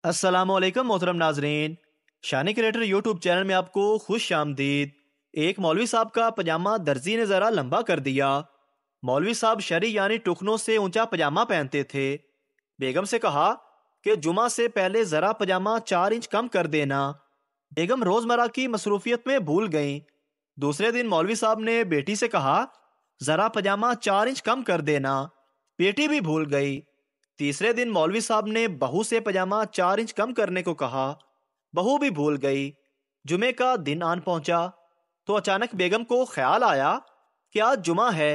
अस्सलाम वालेकुम मोहतरम नाजरीन, शानी क्रिएटर यूट्यूब चैनल में आपको खुश आमदीद। एक मौलवी साहब का पजामा दर्जी ने ज़रा लंबा कर दिया। मौलवी साहब शरी यानी टुकनों से ऊंचा पजामा पहनते थे। बेगम से कहा कि जुमा से पहले ज़रा पजामा 4 इंच कम कर देना। बेगम रोज़मर्रा की मसरूफियत में भूल गईं। दूसरे दिन मौलवी साहब ने बेटी से कहा, ज़रा पजामा 4 इंच कम कर देना। बेटी भी भूल गई। तीसरे दिन मौलवी साहब ने बहू से पजामा 4 इंच कम करने को कहा। बहू भी भूल गई। जुमे का दिन आन पहुंचा तो अचानक बेगम को ख्याल आया कि आज जुमा है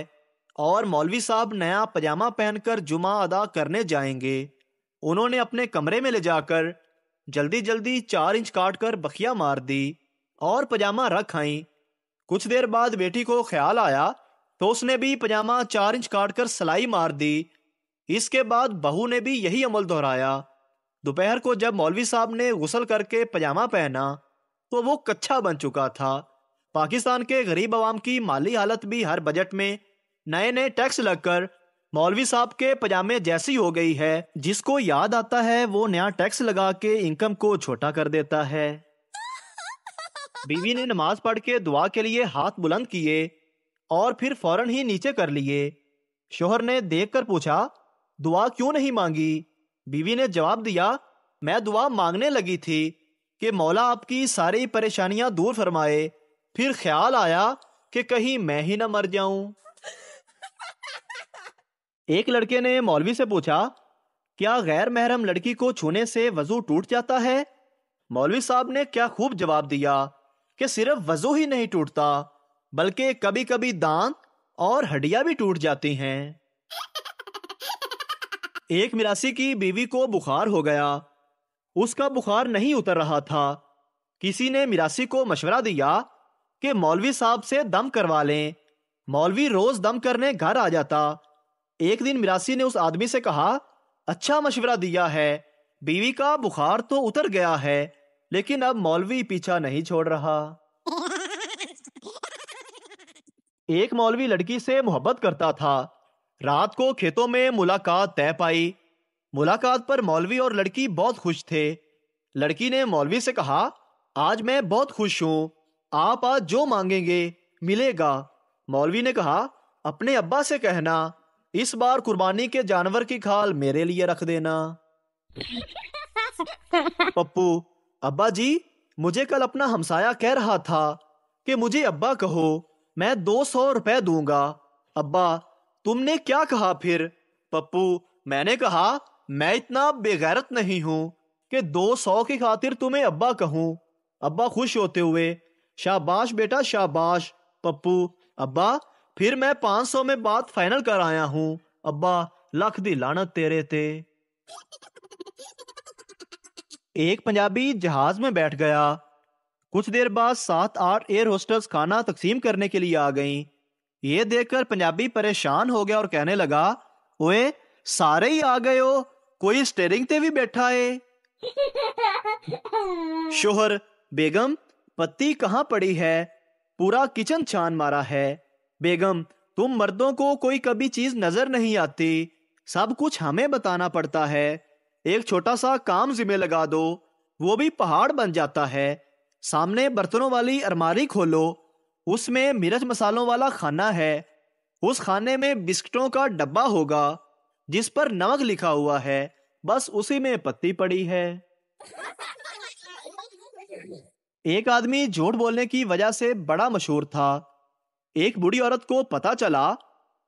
और मौलवी साहब नया पजामा पहनकर जुमा अदा करने जाएंगे। उन्होंने अपने कमरे में ले जाकर जल्दी जल्दी 4 इंच काट कर बखिया मार दी और पजामा रख आई। कुछ देर बाद बेटी को ख्याल आया तो उसने भी पजामा 4 इंच काट कर सिलाई मार दी। इसके बाद बहू ने भी यही अमल दोहराया। दोपहर को जब मौलवी साहब ने गुस्ल करके पजामा पहना तो वो कच्छा बन चुका था। पाकिस्तान के गरीब आवाम की माली हालत भी हर बजट में नए नए टैक्स लगकर मौलवी साहब के पजामे जैसी हो गई है। जिसको याद आता है वो नया टैक्स लगा के इनकम को छोटा कर देता है। बीवी ने नमाज पढ़ के दुआ के लिए हाथ बुलंद किए और फिर फौरन ही नीचे कर लिए। शोहर ने देखकर पूछा, दुआ क्यों नहीं मांगी? बीवी ने जवाब दिया, मैं दुआ मांगने लगी थी कि मौला आपकी सारी परेशानियां दूर फरमाए। फिर ख्याल आया कि कहीं मैं ही ना मर जाऊं। एक लड़के ने मौलवी से पूछा, क्या गैर महरम लड़की को छूने से वजू टूट जाता है? मौलवी साहब ने क्या खूब जवाब दिया कि सिर्फ वजू ही नहीं टूटता बल्कि कभी कभी दांत और हड्डियां भी टूट जाती हैं। एक मिरासी की बीवी को बुखार हो गया। उसका बुखार नहीं उतर रहा था। किसी ने मिरासी को मशवरा दिया कि मौलवी साहब से दम करवा लें। मौलवी रोज दम करने घर आ जाता। एक दिन मिरासी ने उस आदमी से कहा, अच्छा मशवरा दिया है, बीवी का बुखार तो उतर गया है लेकिन अब मौलवी पीछा नहीं छोड़ रहा। एक मौलवी लड़की से मोहब्बत करता था। रात को खेतों में मुलाकात तय पाई। मुलाकात पर मौलवी और लड़की बहुत खुश थे। लड़की ने मौलवी से कहा, आज मैं बहुत खुश हूं, आप आज जो मांगेंगे मिलेगा। मौलवी ने कहा, अपने अब्बा से कहना इस बार कुर्बानी के जानवर की खाल मेरे लिए रख देना। पप्पू, अब्बा जी, मुझे कल अपना हमसाया कह रहा था कि मुझे अब्बा कहो, मैं 200 रुपए दूंगा। अब्बा, तुमने क्या कहा फिर? पप्पू, मैंने कहा मैं इतना बेगैरत नहीं हूं कि 200 की खातिर तुम्हें अब्बा कहूं। अब्बा खुश होते हुए, शाबाश बेटा शाबाश। पप्पू, अब्बा फिर मैं 500 में बात फाइनल कर आया हूं। अब्बा, लख दी लानत तेरे ते। एक पंजाबी जहाज में बैठ गया। कुछ देर बाद 7-8 एयर होस्टर्स खाना तकसीम करने के लिए आ गईं। ये देखकर पंजाबी परेशान हो गया और कहने लगा, ओए सारे ही आ गए हो, कोई स्टीयरिंग ते भी बैठा है। शोहर, बेगम पत्ती कहाँ पड़ी है? पूरा किचन छान मारा है। बेगम, तुम मर्दों को कोई कभी चीज नजर नहीं आती, सब कुछ हमें बताना पड़ता है। एक छोटा सा काम जिम्मे लगा दो, वो भी पहाड़ बन जाता है। सामने बर्तनों वाली अलमारी खोलो, उसमें मिर्च मसालों वाला खाना है। उस खाने में बिस्किटों का डब्बा होगा जिस पर नमक लिखा हुआ है, बस उसी में पत्ती पड़ी है। एक आदमी झूठ बोलने की वजह से बड़ा मशहूर था। एक बूढ़ी औरत को पता चला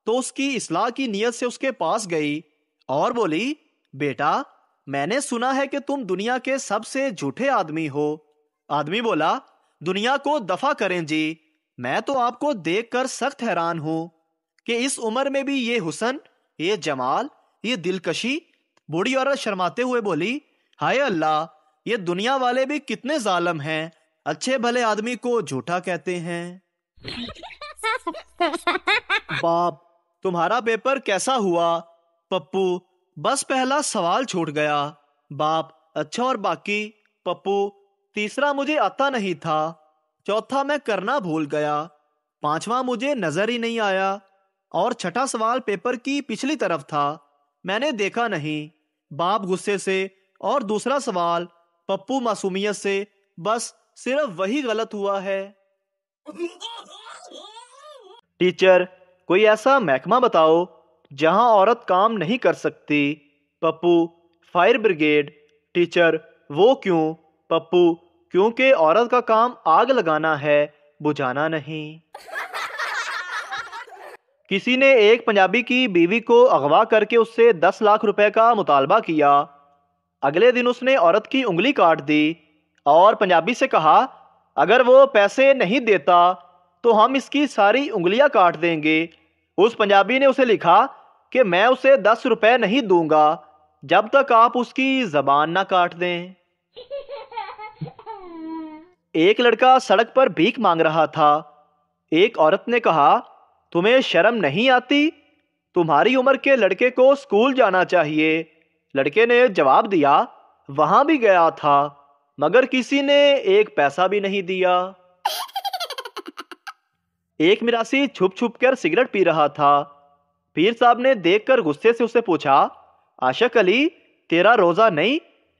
तो उसकी इस्लाह की नीयत से उसके पास गई और बोली, बेटा मैंने सुना है कि तुम दुनिया के सबसे झूठे आदमी हो। आदमी बोला, दुनिया को दफा करें जी, मैं तो आपको देखकर सख्त हैरान हूं कि इस उम्र में भी ये हुस्न, ये जमाल, ये दिलकशी। बूढ़ी औरत शर्माते हुए बोली, हाय अल्लाह, ये दुनिया वाले भी कितने जालिम हैं, अच्छे भले आदमी को झूठा कहते हैं। बाप, तुम्हारा पेपर कैसा हुआ? पप्पू, बस पहला सवाल छूट गया। बाप, अच्छा और बाकी? पप्पू, तीसरा मुझे आता नहीं था, चौथा मैं करना भूल गया, पांचवा मुझे नजर ही नहीं आया और छठा सवाल पेपर की पिछली तरफ था, मैंने देखा नहीं। बाप गुस्से से اور دوسرا سوال پپو معصومیت سے بس صرف وہی غلط ہوا ہے۔ ٹیچر کوئی ایسا محکمہ بتاؤ جہاں عورت کام نہیں کر سکتی۔ Pappu fire brigade. ٹیچر وہ کیوں؟ پپو کیونکہ عورت کا کام آگ لگانا ہے، بجھانا نہیں۔ کسی نے ایک پنجابی کی بیوی کو اغوا کر کے اس سے 10 لاکھ روپے کا مطالبہ کیا۔ اگلے دن اس نے عورت کی انگلی کاٹ دی اور پنجابی سے کہا اگر وہ پیسے نہیں دیتا تو ہم اس کی ساری انگلیاں کاٹ دیں گے۔ اس پنجابی نے اسے لکھا کہ میں اسے 10 روپے نہیں دوں گا جب تک آپ اس کی زبان نہ کاٹ دیں۔ ایک لڑکا سڑک پر بھیک مانگ رہا تھا۔ ایک عورت نے کہا تمہیں شرم نہیں آتی؟ تمہاری عمر کے لڑکے کو اسکول جانا چاہیے۔ لڑکے نے جواب دیا وہاں بھی گیا تھا مگر کسی نے ایک پیسہ بھی نہیں دیا۔ ایک میراثی چھپ چھپ کر سگریٹ پی رہا تھا۔ پیر صاحب نے دیکھ کر غصے سے اسے پوچھا عاشق علی تیرا روزہ نہیں؟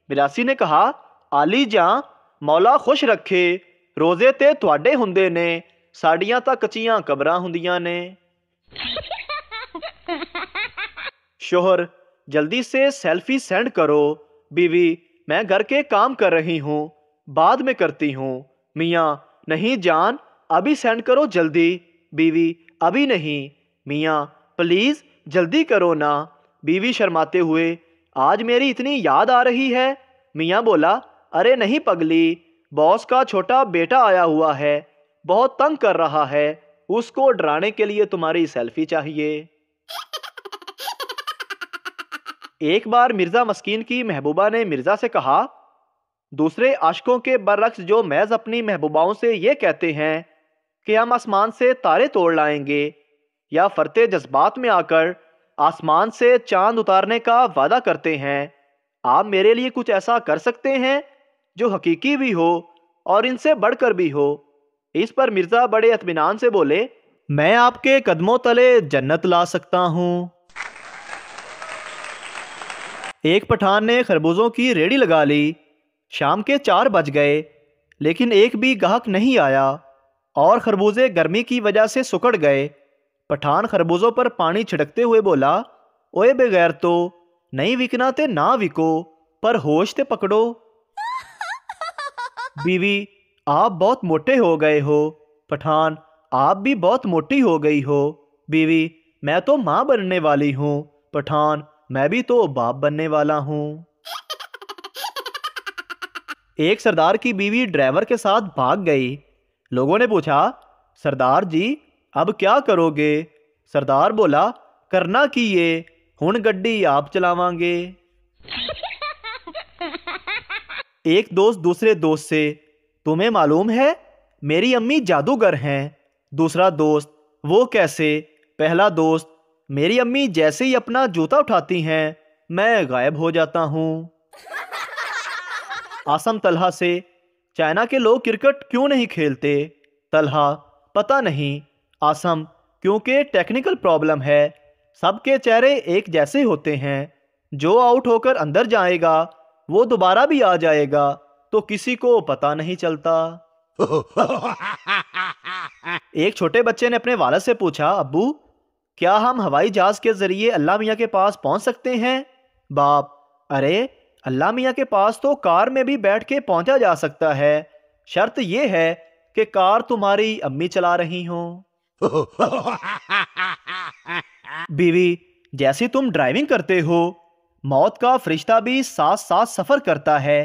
میراثی نے کہا علی جاں مولا خوش رکھے، روزے تے تواڈے ہوندے نے، ساڈیاں تا کچیاں قبراں ہوندیاں نے۔ شوہر جلدی سے سیلفی سینڈ کرو۔ بیوی میں گھر کے کام کر رہی ہوں، بعد میں کرتی ہوں۔ میاں نہیں جان ابھی سینڈ کرو جلدی۔ بیوی ابھی نہیں۔ میاں پلیز جلدی کرو نا۔ بیوی شرماتے ہوئے آج میری اتنی یاد آ رہی ہے؟ میاں بولا ارے نہیں پگلی، باس کا چھوٹا بیٹا آیا ہوا ہے، بہت تنگ کر رہا ہے، اس کو ڈرانے کے لیے تمہاری سیلفی چاہیے۔ ایک بار مرزا مسکین کی محبوبہ نے مرزا سے کہا دوسرے عاشقوں کے برعکس جو محض اپنی محبوباؤں سے یہ کہتے ہیں کہ ہم آسمان سے تارے توڑ لائیں گے یا فرتے جذبات میں آ کر آسمان سے چاند اتارنے کا وعدہ کرتے ہیں، آپ میرے لیے کچھ ایسا کر سکتے ہیں جو حقیقی بھی ہو اور ان سے بڑھ کر بھی ہو؟ اس پر مرزا بڑے اطمینان سے بولے میں آپ کے قدموں تلے جنت لا سکتا ہوں۔ ایک پٹھان نے خربوزوں کی ریڑھی لگا لی۔ شام کے 4 بج گئے لیکن ایک بھی گاہک نہیں آیا اور خربوزے گرمی کی وجہ سے سکڑ گئے۔ پٹھان خربوزوں پر پانی چھڑکتے ہوئے بولا اوئے بغیر تو نہیں وکنا تے نہ وکو پر ہوش تے پکڑو۔ بیوی آپ بہت موٹے ہو گئے ہو۔ پٹھان آپ بھی بہت موٹی ہو گئی ہو۔ بیوی میں تو ماں بننے والی ہوں۔ پٹھان میں بھی تو باپ بننے والا ہوں۔ ایک سردار کی بیوی ڈرائیور کے ساتھ بھاگ گئی۔ لوگوں نے پوچھا سردار جی اب کیا کرو گے؟ سردار بولا کرنا کیے ہن گڈی آپ چلاواں گے۔ ایک دوست دوسرے دوست سے تمہیں معلوم ہے میری امی جادوگر ہیں۔ دوسرا دوست وہ کیسے؟ پہلا دوست میری امی جیسے ہی اپنا جوتا اٹھاتی ہیں میں غائب ہو جاتا ہوں۔ عاصم طلحہ سے چائنا کے لوگ کرکٹ کیوں نہیں کھیلتے؟ طلحہ پتہ نہیں۔ عاصم کیونکہ ٹیکنیکل پرابلم ہے، سب کے چہرے ایک جیسے ہوتے ہیں، جو آؤٹ ہو کر اندر جائے گا وہ دوبارہ بھی آ جائے گا تو کسی کو پتہ نہیں چلتا۔ ایک چھوٹے بچے نے اپنے والد سے پوچھا ابو کیا ہم ہوائی جہاز کے ذریعے اللہ میاں کے پاس پہنچ سکتے ہیں؟ باپ ارے اللہ میاں کے پاس تو کار میں بھی بیٹھ کے پہنچا جا سکتا ہے، شرط یہ ہے کہ کار تمہاری امی چلا رہی ہوں۔ بیوی جیسی تم ڈرائیونگ کرتے ہو موت کا فرشتہ بھی ساتھ ساتھ سفر کرتا ہے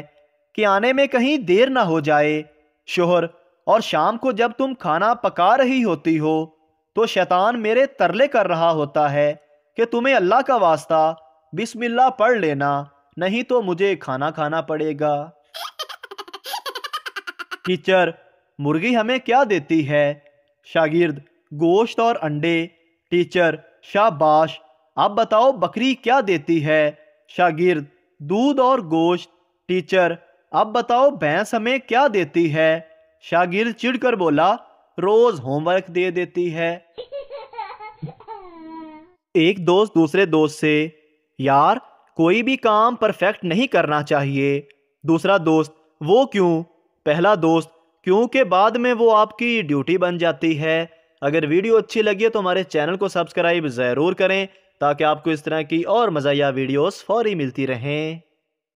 کہ آنے میں کہیں دیر نہ ہو جائے۔ شوہر اور شام کو جب تم کھانا پکا رہی ہوتی ہو تو شیطان میرے ترلے کر رہا ہوتا ہے کہ تمہیں اللہ کا واسطہ بسم اللہ پڑھ لینا نہیں تو مجھے کھانا کھانا پڑے گا۔ ٹیچر مرغی ہمیں کیا دیتی ہے؟ شاگرد گوشت اور انڈے۔ ٹیچر شاباش، اب بتاؤ بکری کیا دیتی ہے؟ شاگرد دودھ اور گوشت۔ ٹیچر اب بتاؤ بھینس ہمیں کیا دیتی ہے؟ شاگرد چڑ کر بولا روز ہوم ورک دے دیتی ہے۔ ایک دوست دوسرے دوست سے یار کوئی بھی کام پرفیکٹ نہیں کرنا چاہیے۔ دوسرا دوست، وہ کیوں؟ پہلا دوست، کیونکہ بعد میں وہ آپ کی ڈیوٹی بن جاتی ہے۔ اگر ویڈیو اچھی لگی تو ہمارے چینل کو سبسکرائب ضرور کریں تاکہ آپ کو اس طرح کی اور مزاحیہ ویڈیوز فوری ملتی رہیں۔